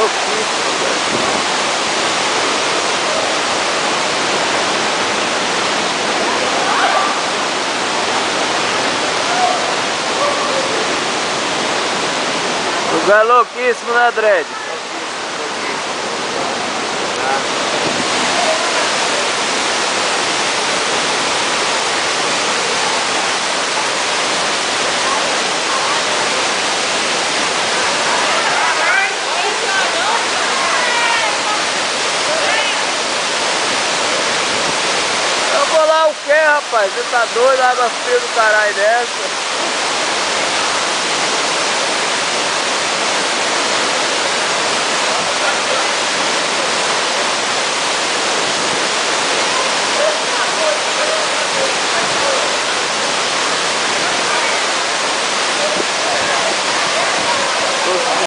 louquíssimo, velho. Lugar louquíssimo, né, Dredd? Eu vou lá o quê, rapaz? Você tá doido? Água fria do caralho dessa?